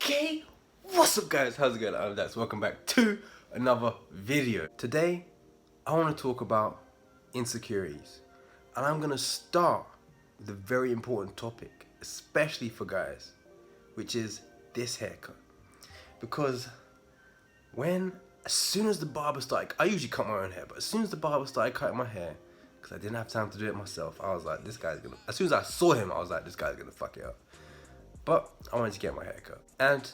Okay, what's up guys, how's it going? I'm Dax, welcome back to another video. Today, I want to talk about insecurities. And I'm going to start with a very important topic, especially for guys, which is this haircut. Because as soon as the barber started, I usually cut my own hair, but as soon as the barber started cutting my hair, because I didn't have time to do it myself, I was like, this guy's gonna, as soon as I saw him, I was like, this guy's gonna fuck it up. But I wanted to get my hair cut. And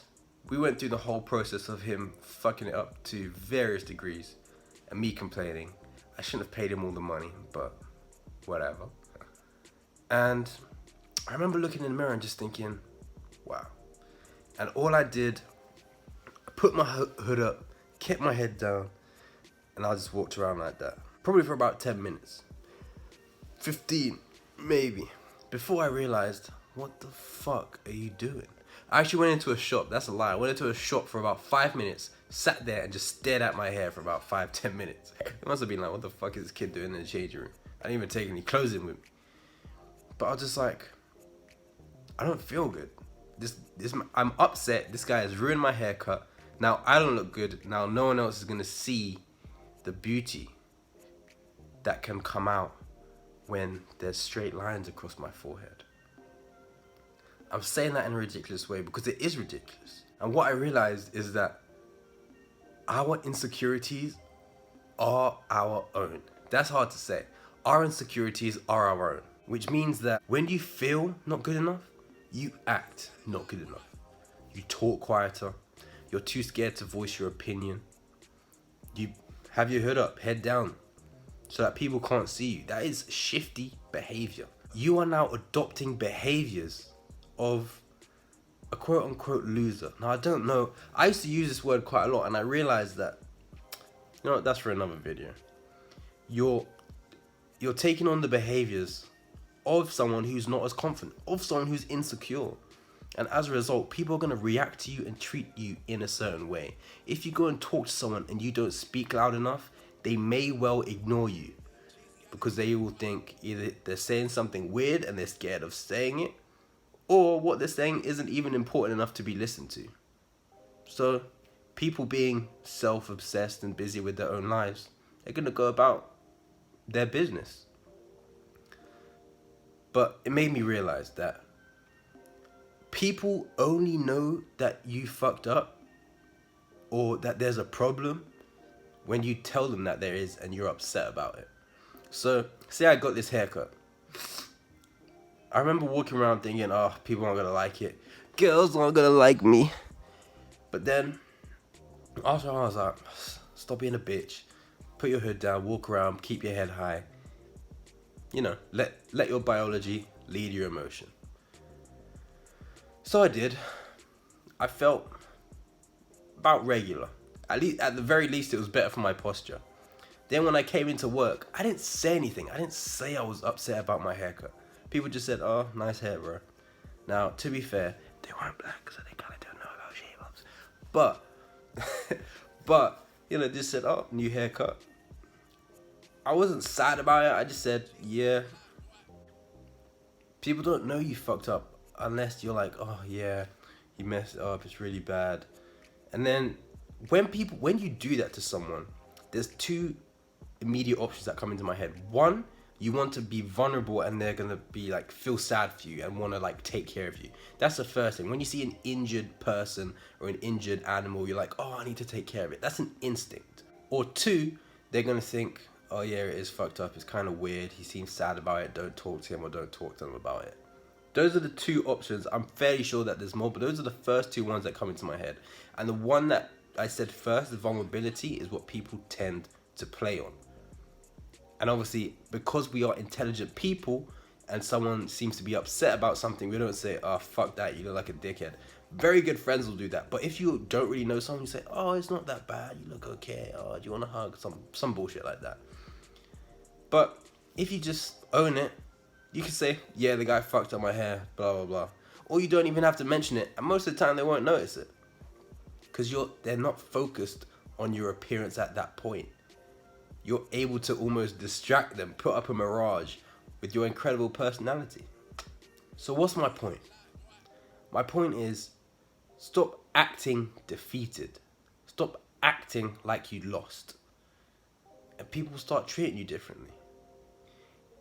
we went through the whole process of him fucking it up to various degrees and me complaining. I shouldn't have paid him all the money, but whatever. And I remember looking in the mirror and just thinking, wow. And all I did, I put my hood up, kept my head down, and I just walked around like that. Probably for about 10 minutes. 15, maybe. Before I realized, what the fuck are you doing? I actually went into a shop, that's a lie. I went into a shop for about 5 minutes, sat there and just stared at my hair for about 5-10 minutes. It must have been like, what the fuck is this kid doing in the changing room? I didn't even take any clothes in with me. But I was just like, I don't feel good. I'm upset, this guy has ruined my haircut. Now I don't look good, now no one else is gonna see the beauty that can come out when there's straight lines across my forehead. I'm saying that in a ridiculous way because it is ridiculous. And what I realized is that our insecurities are our own. That's hard to say. Our insecurities are our own, which means that when you feel not good enough, you act not good enough. You talk quieter. You're too scared to voice your opinion. You have your hood up, head down, so that people can't see you. That is shifty behavior. You are now adopting behaviors of a quote-unquote loser. Now, I don't know. I used to use this word quite a lot, and I realized that, you know what, that's for another video. You're taking on the behaviors of someone who's not as confident, of someone who's insecure. And as a result, people are going to react to you and treat you in a certain way. If you go and talk to someone and you don't speak loud enough, they may well ignore you because they will think either they're saying something weird and they're scared of saying it, or what they're saying isn't even important enough to be listened to. So people being self-obsessed and busy with their own lives, they're going to go about their business. But it made me realize that people only know that you fucked up or that there's a problem when you tell them that there is and you're upset about it. So, say I got this haircut. I remember walking around thinking, oh, people aren't gonna like it. Girls aren't gonna like me. But then, after I was like, stop being a bitch. Put your hood down, walk around, keep your head high. You know, let your biology lead your emotion. So I did. I felt about regular. At the very least, it was better for my posture. Then when I came into work, I didn't say anything. I didn't say I was upset about my haircut. People just said, oh, nice hair, bro. Now, to be fair, they weren't black, so they kind of don't know about shave-ups. But, you know, just said, oh, new haircut. I wasn't sad about it. I just said, yeah. People don't know you fucked up unless you're like, oh, yeah, you messed up. It's really bad. And then when you do that to someone, there's two immediate options that come into my head. One, you want to be vulnerable and they're gonna be like feel sad for you and want to like take care of you. That's the first thing. When you see an injured person or an injured animal, you're like, oh, I need to take care of it. That's an instinct. Or two, they're gonna think, oh yeah, it is fucked up, it's kind of weird, he seems sad about it, don't talk to him or don't talk to them about it. Those are the two options. I'm fairly sure that there's more, but those are the first two ones that come into my head. And the one that I said first, the vulnerability, is what people tend to play on. And obviously, because we are intelligent people and someone seems to be upset about something, we don't say, oh, fuck that, you look like a dickhead. Very good friends will do that. But if you don't really know someone, you say, oh, it's not that bad, you look okay, oh, do you want a hug? Some bullshit like that. But if you just own it, you can say, yeah, the guy fucked up my hair, blah, blah, blah. Or you don't even have to mention it. And most of the time, they won't notice it. Because they're not focused on your appearance at that point. You're able to almost distract them, put up a mirage with your incredible personality. So what's my point? My point is, stop acting defeated. Stop acting like you lost. And people start treating you differently.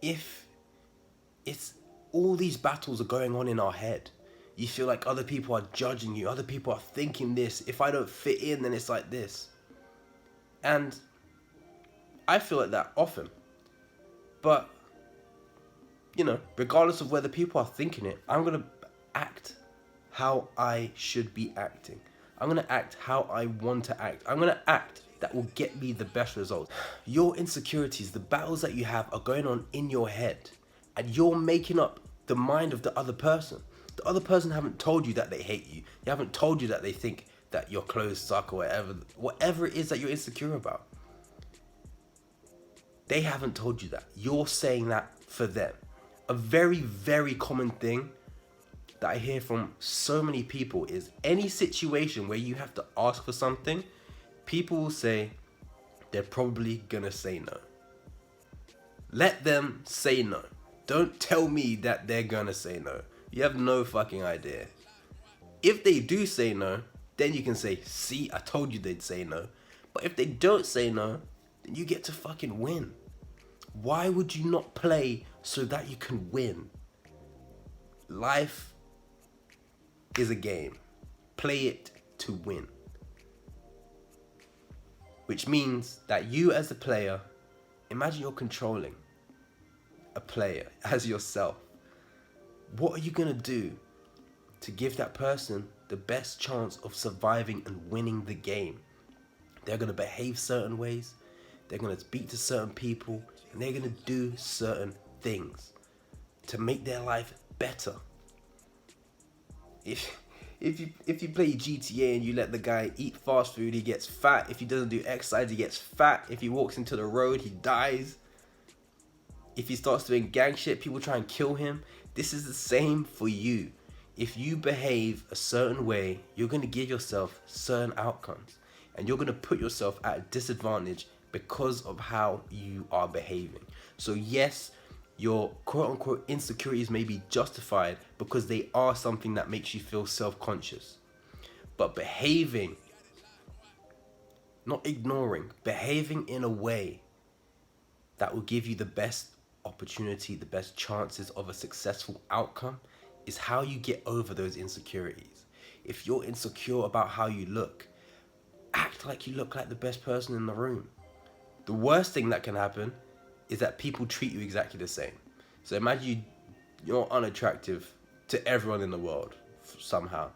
If it's all these battles are going on in our head, you feel like other people are judging you, other people are thinking this. If I don't fit in, then it's like this. And I feel like that often. But, regardless of whether people are thinking it, I'm going to act how I should be acting. I'm going to act how I want to act. I'm going to act that will get me the best results. Your insecurities, the battles that you have are going on in your head. And you're making up the mind of the other person. The other person haven't told you that they hate you. They haven't told you that they think that your clothes suck or whatever it is that you're insecure about. They haven't told you that. You're saying that for them. A very, very common thing that I hear from so many people is any situation where you have to ask for something, people will say they're probably gonna say no. Let them say no. Don't tell me that they're gonna say no. You have no fucking idea. If they do say no, then you can say, see, I told you they'd say no. But if they don't say no, then you get to fucking win. Why would you not play so that you can win? Life is a game. Play it to win. Which means that you as a player, imagine you're controlling a player as yourself. What are you going to do to give that person the best chance of surviving and winning the game? They're going to behave certain ways. They're going to speak to certain people. And they're going to do certain things to make their life better. If you play GTA and you let the guy eat fast food, he gets fat. If he doesn't do exercise, he gets fat. If he walks into the road, he dies. If he starts doing gang shit, people try and kill him. This is the same for you. If you behave a certain way, you're going to give yourself certain outcomes. And you're going to put yourself at a disadvantage because of how you are behaving. So yes, your quote-unquote insecurities may be justified because they are something that makes you feel self-conscious. But behaving, not ignoring, behaving in a way that will give you the best opportunity, the best chances of a successful outcome is how you get over those insecurities. If you're insecure about how you look, act like you look like the best person in the room. The worst thing that can happen is that people treat you exactly the same. So imagine you're unattractive to everyone in the world somehow.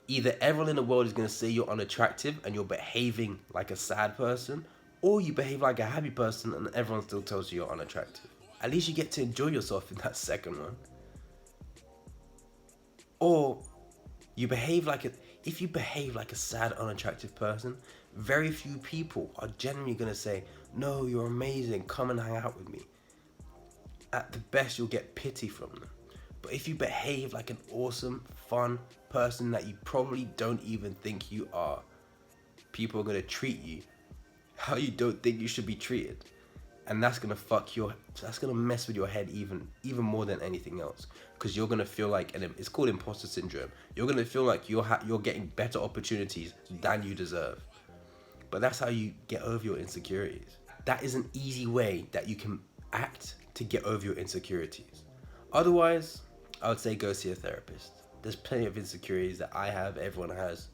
Either everyone in the world is going to say you're unattractive and you're behaving like a sad person, or you behave like a happy person and everyone still tells you you're unattractive. At least you get to enjoy yourself in that second one. Or if you behave like a sad, unattractive person, very few people are genuinely going to say, no, you're amazing, come and hang out with me. At the best, you'll get pity from them. But if you behave like an awesome, fun person that you probably don't even think you are, people are going to treat you how you don't think you should be treated. And that's going to mess with your head even more than anything else. Because you're going to feel like, and it's called imposter syndrome. You're going to feel like you're getting better opportunities than you deserve. But that's how you get over your insecurities. That is an easy way that you can act to get over your insecurities. Otherwise, I would say go see a therapist. There's plenty of insecurities that I have, everyone has,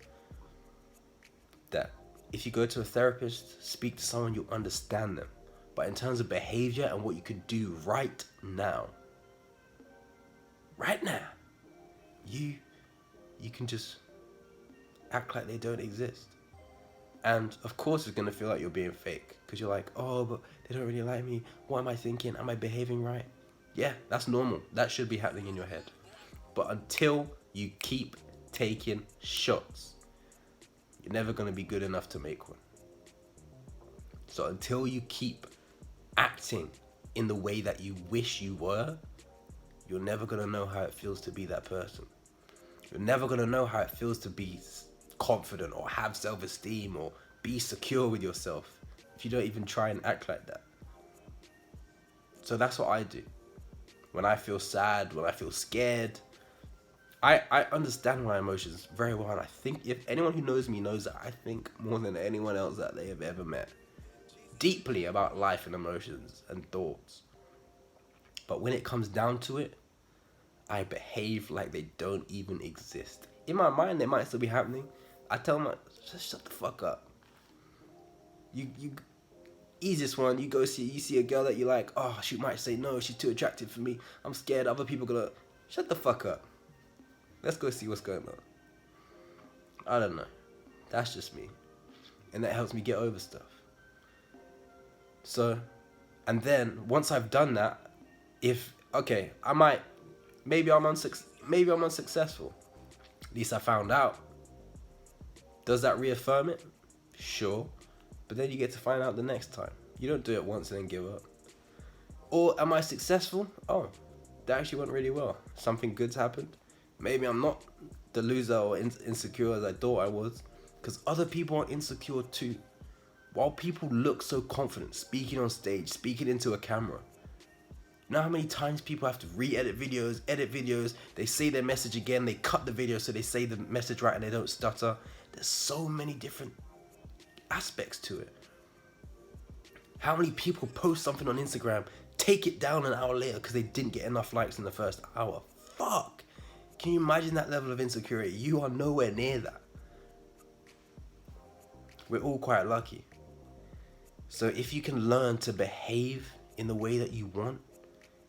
that if you go to a therapist, speak to someone, you'll understand them. But in terms of behavior and what you could do right now, you can just act like they don't exist. And of course it's going to feel like you're being fake because you're like, oh, but they don't really like me. What am I thinking? Am I behaving right? Yeah, that's normal. That should be happening in your head. But until you keep taking shots, you're never going to be good enough to make one. So until you keep acting in the way that you wish you were, you're never going to know how it feels to be that person. You're never going to know how it feels to be confident or have self-esteem or be secure with yourself if you don't even try and act like that. So that's what I do. When I feel sad, when I feel scared, I understand my emotions very well, and I think if anyone who knows me knows that I think more than anyone else that they have ever met deeply about life and emotions and thoughts. But when it comes down to it, I behave like they don't even exist. In my mind, they might still be happening. I tell them, just shut the fuck up. You easiest one, you see a girl that you like, oh, she might say no, she's too attractive for me. I'm scared other people gonna, shut the fuck up. Let's go see what's going on. I don't know. That's just me. And that helps me get over stuff. So, and then once I've done that, maybe I'm unsuccessful. At least I found out. Does that reaffirm it? Sure. But then you get to find out the next time. You don't do it once and then give up. Or am I successful? Oh, that actually went really well. Something good's happened. Maybe I'm not the loser or insecure as I thought I was. Because other people are insecure too. While people look so confident, speaking on stage, speaking into a camera. You know how many times people have to edit videos, they say their message again, they cut the video so they say the message right and they don't stutter. There's so many different aspects to it. How many people post something on Instagram, take it down an hour later because they didn't get enough likes in the first hour? Fuck! Can you imagine that level of insecurity? You are nowhere near that. We're all quite lucky. So if you can learn to behave in the way that you want,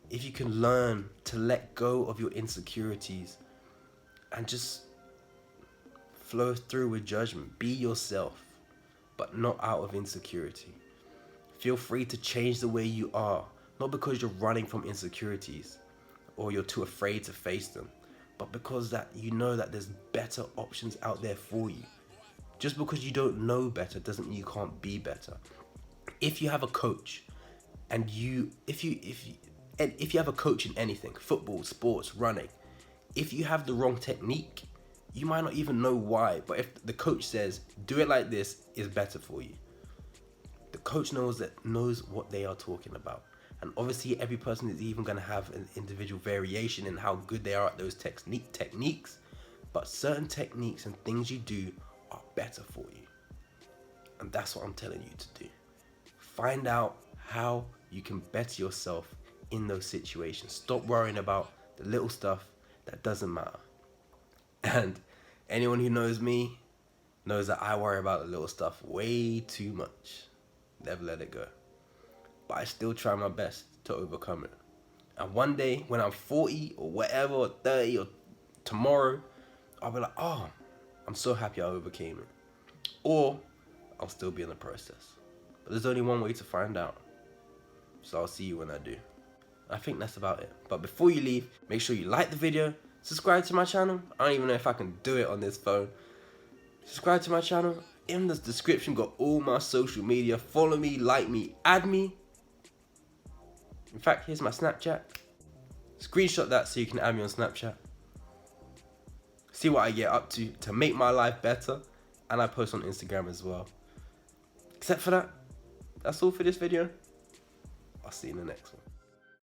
if you can learn to let go of your insecurities and just flow through with judgment, be yourself, but not out of insecurity. Feel free to change the way you are, not because you're running from insecurities or you're too afraid to face them, but because that you know that there's better options out there for you. Just because you don't know better doesn't mean you can't be better. If you have a coach and if you have a coach in anything, football, sports, running, if you have the wrong technique, you might not even know why, but if the coach says, do it like this, is better for you. The coach knows what they are talking about. And obviously every person is even going to have an individual variation in how good they are at those techniques, but certain techniques and things you do are better for you. And that's what I'm telling you to do. Find out how you can better yourself in those situations. Stop worrying about the little stuff that doesn't matter. And anyone who knows me knows that I worry about the little stuff way too much. Never let it go. But I still try my best to overcome it. And one day when I'm 40 or whatever, or 30 or tomorrow, I'll be like, oh, I'm so happy I overcame it. Or I'll still be in the process. But there's only one way to find out. So I'll see you when I do. I think that's about it. But before you leave, make sure you like the video, subscribe to my channel. I don't even know if I can do it on this phone. Subscribe to my channel. In the description, got all my social media. Follow me, like me, add me. In fact, here's my Snapchat. Screenshot that so you can add me on Snapchat. See what I get up to make my life better. And I post on Instagram as well. Except for that, that's all for this video. I'll see you in the next one.